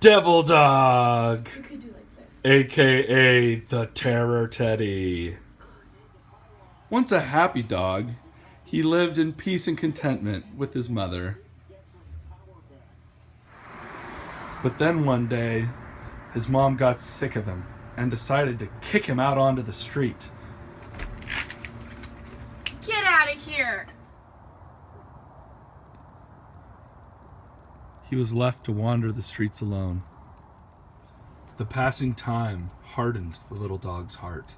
Devil Dog, You could do like this. aka the Terror Teddy. Once a happy dog, he lived in peace and contentment with his mother. But then one day, his mom got sick of him and decided to kick him out onto the street. Get out of here! He was left to wander the streets alone. The passing time hardened the little dog's heart.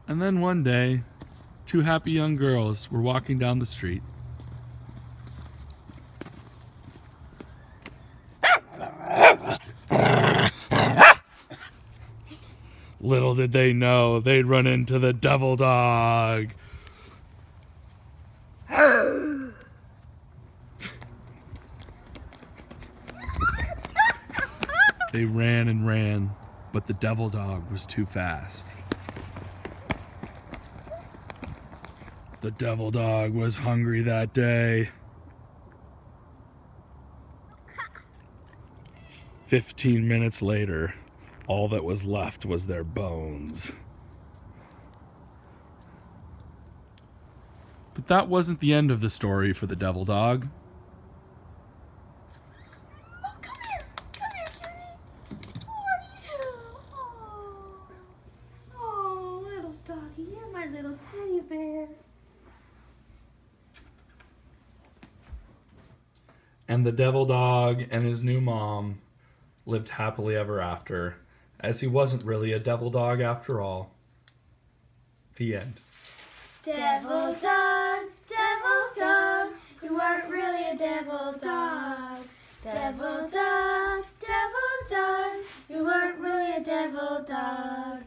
And then one day, two happy young girls were walking down the street. Little did they know they'd run into the Devil Dog. They ran and ran, but the Devil Dog was too fast. The Devil Dog was hungry that day. 15 minutes later, all that was left was their bones. But that wasn't the end of the story for the Devil Dog. Oh, come here, cutie. Who are you? Oh, little doggy, you're my little teddy bear. And the Devil Dog and his new mom lived happily ever after, as he wasn't really a devil dog after all. The end. Devil dog, you weren't really a devil dog. Devil dog, you weren't really a devil dog.